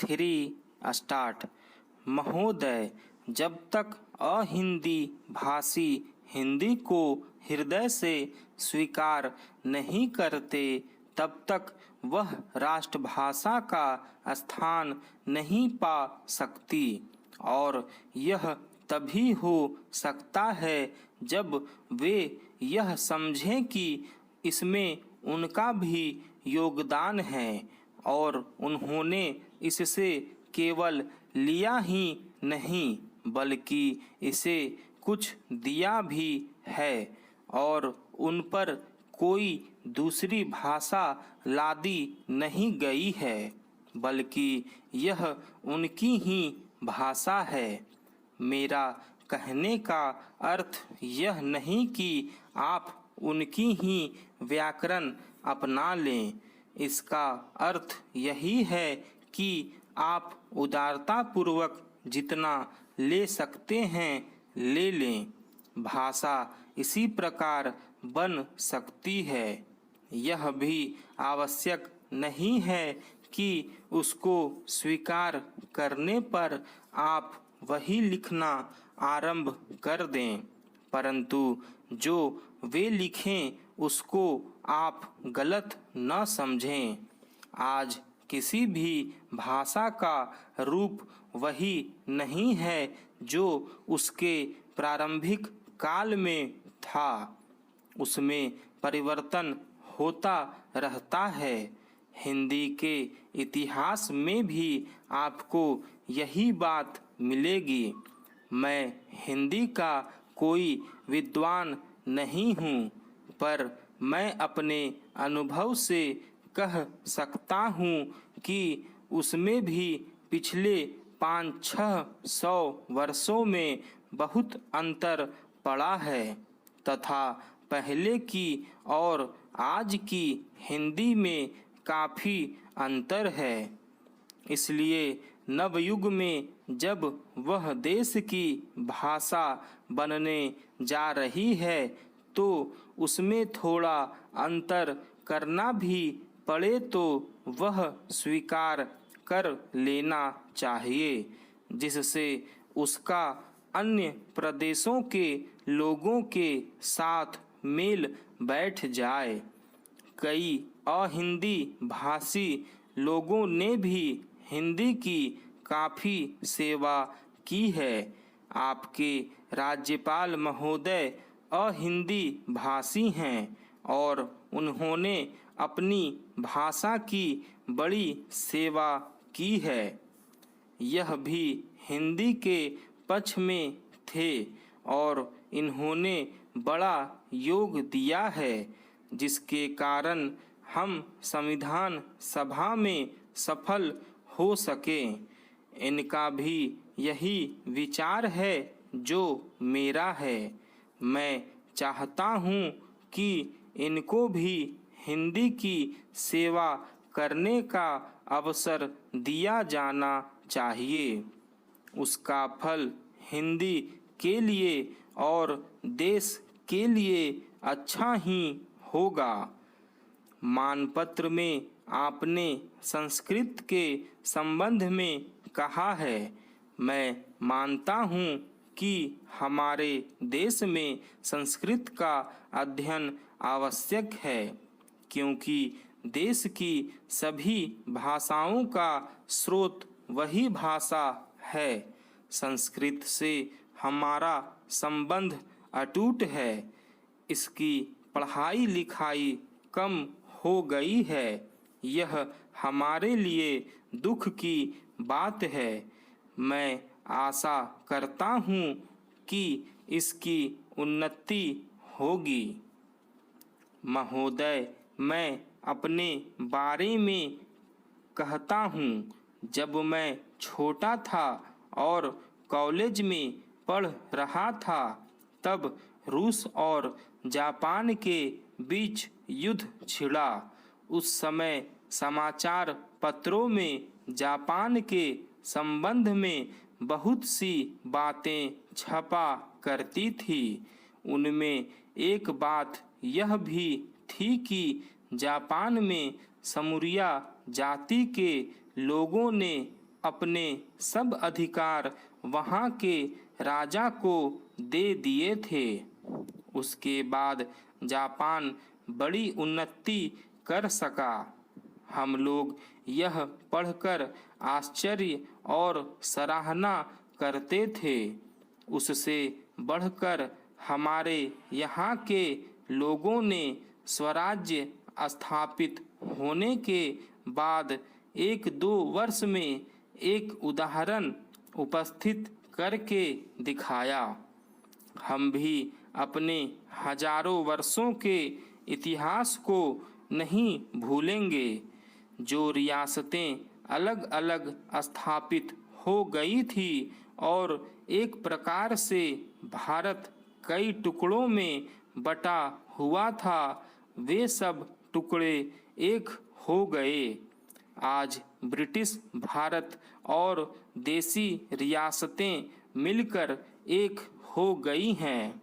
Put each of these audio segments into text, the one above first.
3 start. महोदय, जब तक अहिंदी भाषी हिंदी को हृदय से स्वीकार नहीं करते तब तक वह राष्ट्रभाषा का स्थान नहीं पा सकती, और यह तभी हो सकता है जब वे यह समझें कि इसमें उनका भी योगदान है और उन्होंने इससे केवल लिया ही नहीं बल्कि इसे कुछ दिया भी है, और उन पर कोई दूसरी भाषा लादी नहीं गई है बल्कि यह उनकी ही भाषा है। मेरा कहने का अर्थ यह नहीं कि आप उनकी ही व्याकरण अपना लें। इसका अर्थ यही है कि आप उदारतापूर्वक जितना ले सकते हैं ले लें। भाषा इसी प्रकार बन सकती है। यह भी आवश्यक नहीं है कि उसको स्वीकार करने पर आप वही लिखना आरंभ कर दें, परंतु जो वे लिखें उसको आप गलत न समझें। आज किसी भी भाषा का रूप वही नहीं है जो उसके प्रारंभिक काल में था। उसमें परिवर्तन होता रहता है। हिंदी के इतिहास में भी आपको यही बात मिलेगी। मैं हिंदी का कोई विद्वान नहीं हूँ, पर मैं अपने अनुभव से कह सकता हूँ कि उसमें भी पिछले 500-600 वर्षों में बहुत अंतर पड़ा है तथा पहले की और आज की हिंदी में काफ़ी अंतर है। इसलिए नवयुग में जब वह देश की भाषा बनने जा रही है तो उसमें थोड़ा अंतर करना भी पड़े तो वह स्वीकार कर लेना चाहिए, जिससे उसका अन्य प्रदेशों के लोगों के साथ मेल बैठ जाए। कई अहिंदी भाषी लोगों ने भी हिंदी की काफ़ी सेवा की है। आपके राज्यपाल महोदय अहिंदी भाषी हैं और उन्होंने अपनी भाषा की बड़ी सेवा की है। यह भी हिंदी के पक्ष में थे और इन्होंने बड़ा योग दिया है, जिसके कारण हम संविधान सभा में सफल हो सके। इनका भी यही विचार है जो मेरा है। मैं चाहता हूँ कि इनको भी हिंदी की सेवा करने का अवसर दिया जाना चाहिए। उसका फल हिंदी के लिए और देश के लिए अच्छा ही होगा। मानपत्र में आपने संस्कृत के संबंध में कहा है। मैं मानता हूँ कि हमारे देश में संस्कृत का अध्ययन आवश्यक है, क्योंकि देश की सभी भाषाओं का स्रोत वही भाषा है। संस्कृत से हमारा संबंध अटूट है। इसकी पढ़ाई लिखाई कम हो गई है। यह हमारे लिए दुख की बात है। मैं आशा करता हूँ कि इसकी उन्नति होगी। महोदय, मैं अपने बारे में कहता हूँ। जब मैं छोटा था और कॉलेज में पढ़ रहा था तब रूस और जापान के बीच युद्ध छिड़ा। उस समय समाचार पत्रों में जापान के संबंध में बहुत सी बातें छपा करती थी। उनमें एक बात यह भी थी कि जापान में समूरिया जाति के लोगों ने अपने सब अधिकार वहाँ के राजा को दे दिए थे। उसके बाद जापान बड़ी उन्नति कर सका। हम लोग यह पढ़कर आश्चर्य और सराहना करते थे। उससे बढ़कर हमारे यहाँ के लोगों ने स्वराज्य स्थापित होने के बाद 1-2 वर्ष में एक उदाहरण उपस्थित करके दिखाया। हम भी अपने हजारों वर्षों के इतिहास को नहीं भूलेंगे। जो रियासतें अलग अलग स्थापित हो गई थी और एक प्रकार से भारत कई टुकड़ों में बटा हुआ था, वे सब टुकड़े एक हो गए। आज ब्रिटिश भारत और देसी रियासतें मिलकर एक हो गई हैं।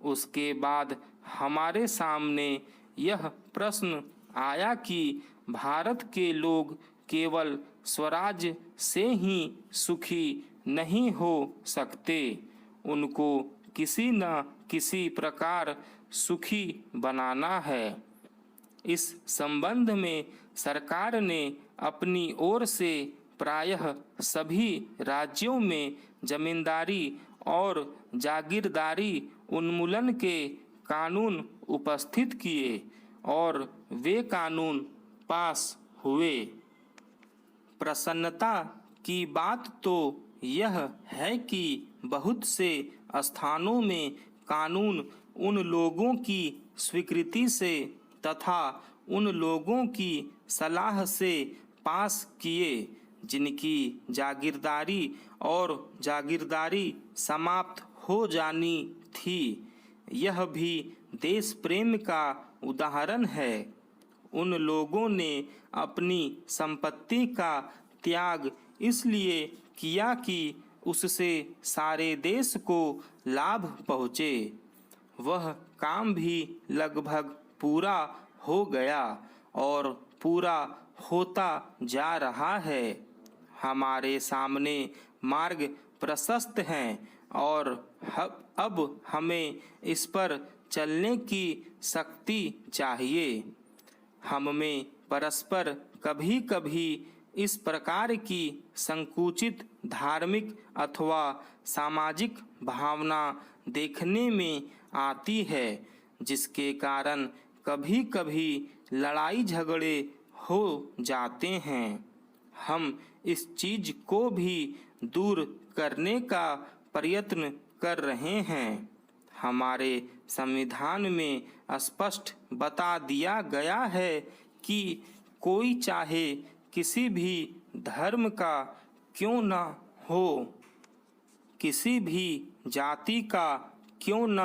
उसके बाद हमारे सामने यह प्रश्न आया कि भारत के लोग केवल स्वराज्य से ही सुखी नहीं हो सकते, उनको किसी न किसी प्रकार सुखी बनाना है। इस संबंध में सरकार ने अपनी ओर से प्रायः सभी राज्यों में जमींदारी और जागीरदारी उन्मूलन के कानून उपस्थित किए और वे कानून पास हुए। प्रसन्नता की बात तो यह है कि बहुत से स्थानों में कानून उन लोगों की स्वीकृति से तथा उन लोगों की सलाह से पास किए जिनकी जागीरदारी और जागीरदारी समाप्त हो जानी थी। यह भी देश प्रेम का उदाहरण है। उन लोगों ने अपनी संपत्ति का त्याग इसलिए किया कि उससे सारे देश को लाभ पहुँचे। वह काम भी लगभग पूरा हो गया और पूरा होता जा रहा है। हमारे सामने मार्ग प्रशस्त हैं और अब हमें इस पर चलने की शक्ति चाहिए। हम में परस्पर कभी कभी इस प्रकार की संकुचित धार्मिक अथवा सामाजिक भावना देखने में आती है, जिसके कारण कभी कभी लड़ाई झगड़े हो जाते हैं। हम इस चीज को भी दूर करने का प्रयत्न कर रहे हैं। हमारे संविधान में स्पष्ट बता दिया गया है कि कोई चाहे किसी भी धर्म का क्यों न हो, किसी भी जाति का क्यों न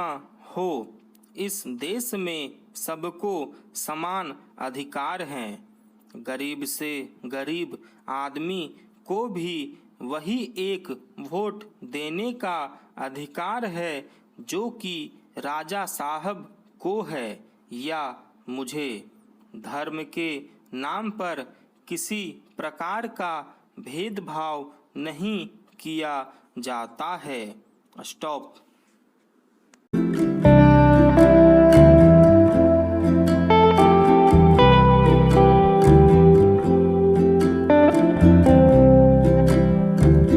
हो, इस देश में सबको समान अधिकार हैं। गरीब से गरीब आदमी को भी वही एक वोट देने का अधिकार है जो कि राजा साहब को है या मुझे। धर्म के नाम पर किसी प्रकार का भेदभाव नहीं किया जाता है। स्टॉप।